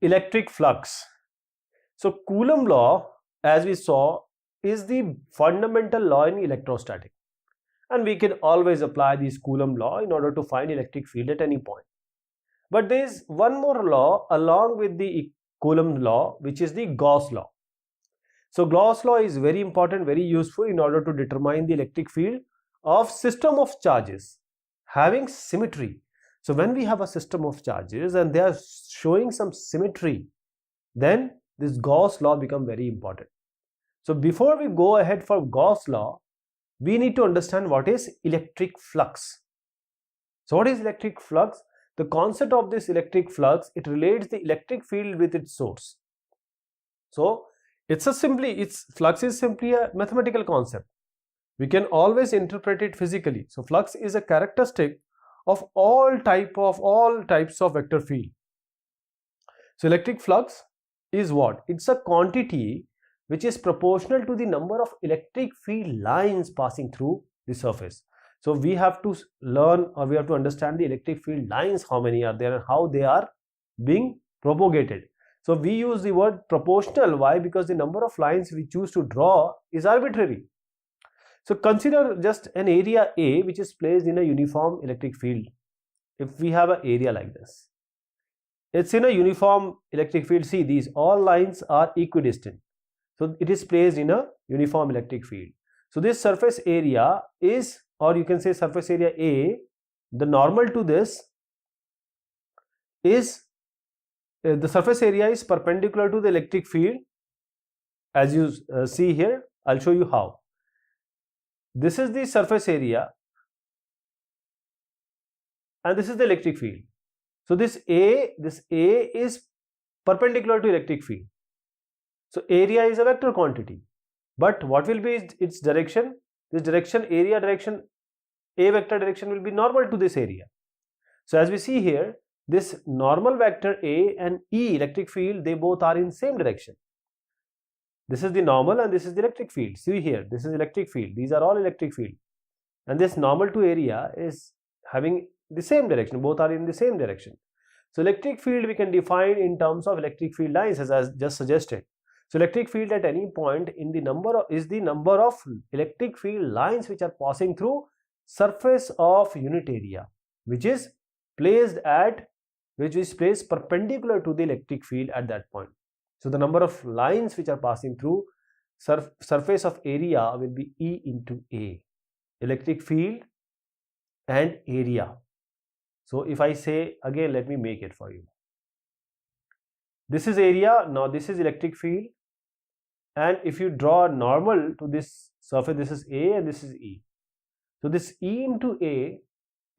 Electric flux. So Coulomb law, as we saw, is the fundamental law in electrostatic, and we can always apply this Coulomb law in order to find electric field at any point. But there is one more law along with the Coulomb law, which is the Gauss law. So Gauss law is very important, very useful in order to determine the electric field of system of charges having symmetry. So when we have a system of charges and they are showing some symmetry, then this Gauss law becomes very important. So before we go ahead for Gauss law, we need to understand what is electric flux. So what is electric flux? The concept of this electric flux, it relates the electric field with its source. So flux is simply a mathematical concept. We can always interpret it physically. So flux is a characteristic of all types of vector field. So electric flux is what? It's a quantity which is proportional to the number of electric field lines passing through the surface. So we have to learn, or we have to understand the electric field lines, how many are there and how they are being propagated. So we use the word proportional. Why? Because the number of lines we choose to draw is arbitrary. So consider just an area A which is placed in a uniform electric field. If we have an area like this, it's in a uniform electric field. See, these all lines are equidistant. So it is placed in a uniform electric field. So this surface area is, or you can say surface area A, the normal to this is the surface area is perpendicular to the electric field. As you see here, I'll show you how. This is the surface area and this is the electric field. So this A is perpendicular to electric field. So area is a vector quantity, but what will be its direction? This direction, area direction, A vector direction will be normal to this area. So as we see here, this normal vector A and E electric field, they both are in same direction. This is the normal and this is the electric field. See here, this is electric field. These are all electric field. And this normal to area is having the same direction. Both are in the same direction. So electric field we can define in terms of electric field lines, as I just suggested. So electric field at any point in the number of electric field lines which are passing through surface of unit area, which is placed perpendicular to the electric field at that point. So the number of lines which are passing through surface of area will be E into A, electric field and area. So if I say again, let me make it for you. This is area, now this is electric field, and if you draw normal to this surface, this is A and this is E. So this E into A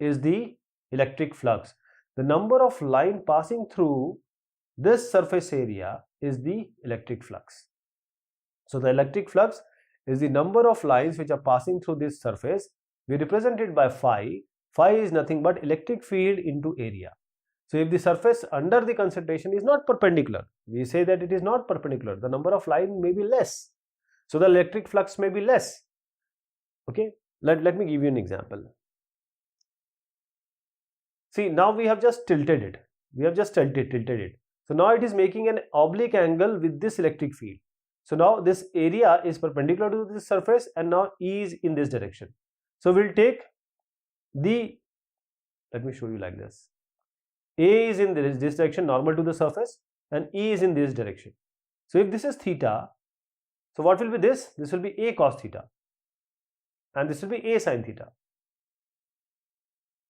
is the electric flux. The number of line passing through this surface area is the electric flux. So the electric flux is the number of lines which are passing through this surface. We represent it by phi. Phi is nothing but electric field into area. So if the surface under the concentration is not perpendicular, we say that it is not perpendicular, the number of line may be less. So the electric flux may be less. Okay, let me give you an example. See, now we have just tilted it. We have just tilted it. So now it is making an oblique angle with this electric field. So now this area is perpendicular to this surface and now E is in this direction. So we'll take let me show you like this. A is in this direction, normal to the surface, and E is in this direction. So if this is theta, so what will be this? This will be A cos theta and this will be A sin theta.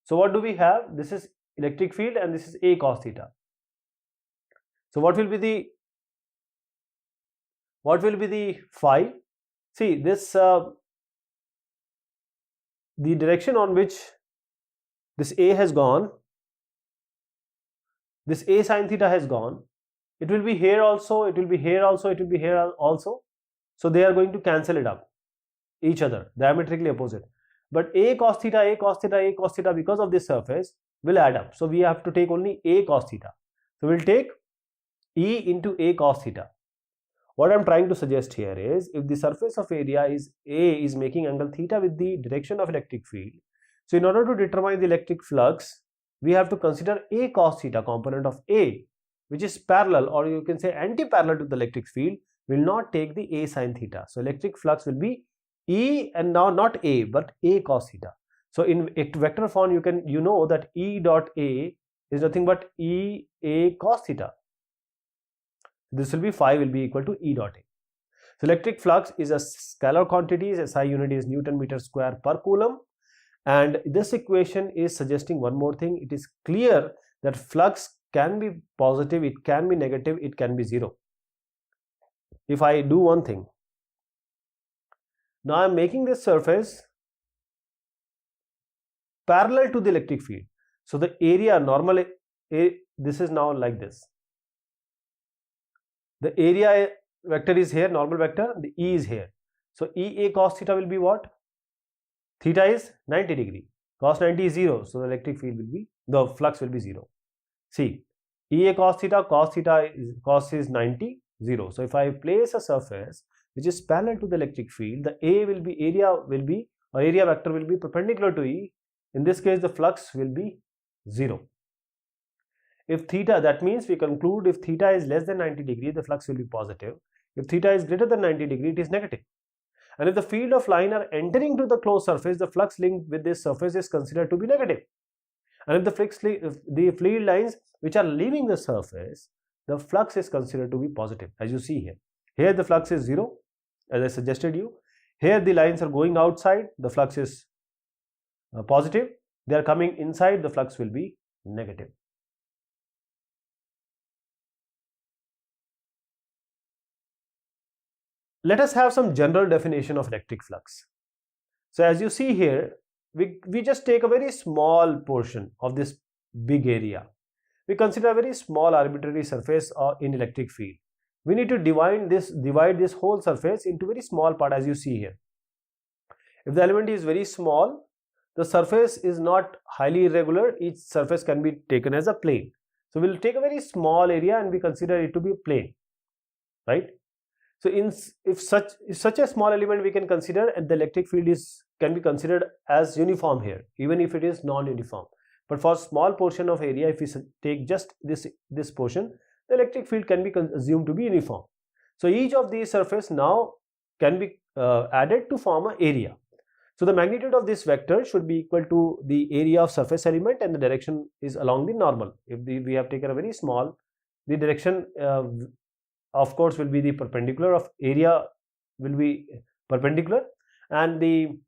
So what do we have? This is electric field and this is A cos theta. So what will be the phi? See this the direction on which this A has gone, this A sin theta has gone. It will be here also, it will be here also, it will be here also. So they are going to cancel it up, each other, diametrically opposite. But A cos theta, A cos theta, A cos theta, because of this surface will add up. So we have to take only A cos theta. So we'll take E into A cos theta. What I'm trying to suggest here is, if the surface of area is A is making angle theta with the direction of electric field, so in order to determine the electric flux, we have to consider A cos theta component of A, which is parallel, or you can say anti-parallel to the electric field, will not take the A sin theta. So electric flux will be E, and now not A but A cos theta. So in vector form, you know that E dot A is nothing but E A cos theta. This will be phi will be equal to E dot A. So electric flux is a scalar quantity. SI unit is Newton meter square per coulomb, and this equation is suggesting one more thing. It is clear that flux can be positive, it can be negative, it can be zero. If I do one thing, now I am making this surface parallel to the electric field. So the area normal, this is now like this. The area vector is here, normal vector, the E is here. So EA cos theta will be what? Theta is 90 degree. Cos 90 is 0. So the electric field will be, the flux will be 0. See, EA cos theta is 90, 0. So if I place a surface which is parallel to the electric field, the area vector will be perpendicular to E. In this case, the flux will be 0. If theta, that means we conclude if theta is less than 90 degree, the flux will be positive. If theta is greater than 90 degree, it is negative. And if the field of line are entering to the closed surface, the flux linked with this surface is considered to be negative. And if the field lines which are leaving the surface, the flux is considered to be positive, as you see here. Here the flux is 0, as I suggested you. Here the lines are going outside, the flux is positive. They are coming inside, the flux will be negative. Let us have some general definition of electric flux. So as you see here, we just take a very small portion of this big area. We consider a very small arbitrary surface in electric field. We need to divide this whole surface into very small part, as you see here. If the element is very small, the surface is not highly irregular. Each surface can be taken as a plane. So we'll take a very small area and we consider it to be a plane, right? So if such a small element we can consider, and the electric field can be considered as uniform here, even if it is non-uniform. But for small portion of area, if we take just this portion, the electric field can be assumed to be uniform. So each of these surface now can be added to form an area. So the magnitude of this vector should be equal to the area of surface element, and the direction is along the normal. If we have taken a very small, the direction of course will be the perpendicular of area will be perpendicular, and the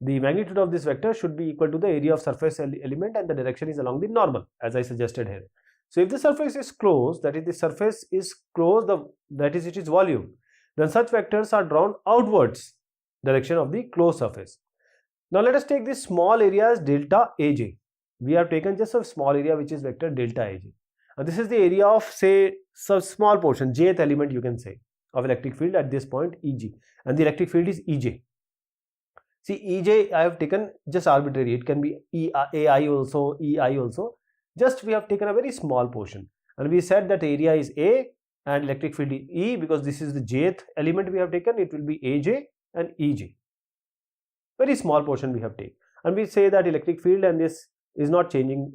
magnitude of this vector should be equal to the area of surface element, and the direction is along the normal, as I suggested here. So if the surface is closed, that is the surface is closed, that is it is volume, then such vectors are drawn outwards direction of the closed surface. Now let us take this small area as delta Aj. We have taken just a small area which is vector delta Aj. And this is the area of, say, some small portion, jth element you can say, of electric field at this point Eg, and the electric field is Ej. See, Ej I have taken just arbitrary, it can be Ai also, Ei also. Just we have taken a very small portion, and we said that area is A and electric field is E, because this is the jth element we have taken, it will be Aj and Ej. Very small portion we have taken, and we say that electric field and this is not changing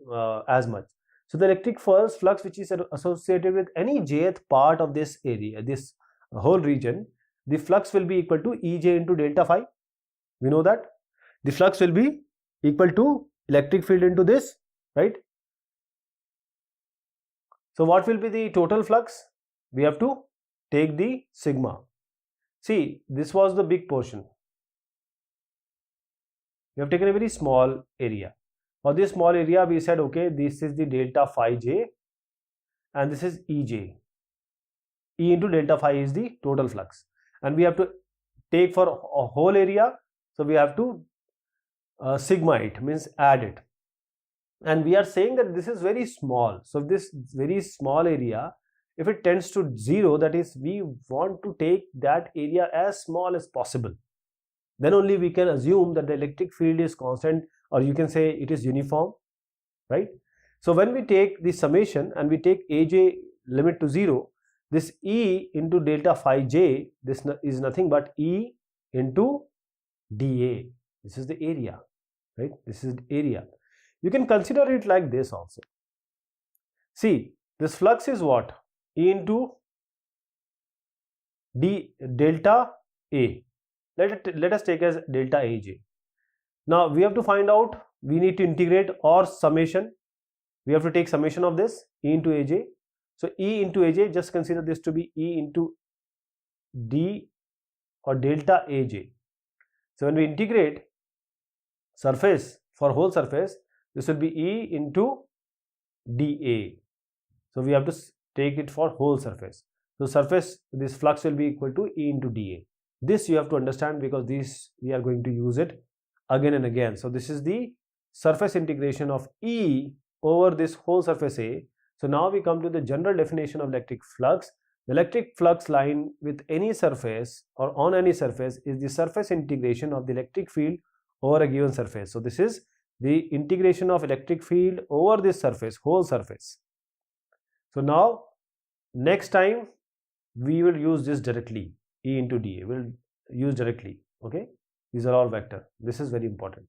as much. So the electric flux which is associated with any jth part of this area, this whole region, the flux will be equal to Ej into delta phi. We know that the flux will be equal to electric field into this, right? So what will be the total flux? We have to take the sigma. See, this was the big portion. We have taken a very small area. For this small area, we said, okay, this is the delta phi j, and this is Ej. E into delta phi is the total flux, and we have to take for a whole area. So we have to sigma it, means add it, and we are saying that this is very small. So this very small area, if it tends to 0, that is, we want to take that area as small as possible. Then only we can assume that the electric field is constant, or you can say it is uniform, right? So when we take the summation and we take Aj limit to 0, this E into delta phi j, this is nothing but E into dA. This is the area, right? This is the area. You can consider it like this also. See, This flux is what? E into d delta A. Let us take as delta Aj. Now we have to find out, we need to integrate or summation. We have to take summation of this E into Aj. So E into Aj, just consider this to be E into d or delta Aj. So when we integrate surface for whole surface, this will be E into dA. So we have to take it for whole surface. So surface, this flux will be equal to E into dA. This you have to understand because this we are going to use it again and again. So this is the surface integration of E over this whole surface A. So now we come to the general definition of electric flux. The electric flux line with any surface or on any surface is the surface integration of the electric field over a given surface. So this is the integration of electric field over this surface, whole surface. So now next time we will use this directly, E into dA, we'll use directly. Okay, these are all vector. This is very important.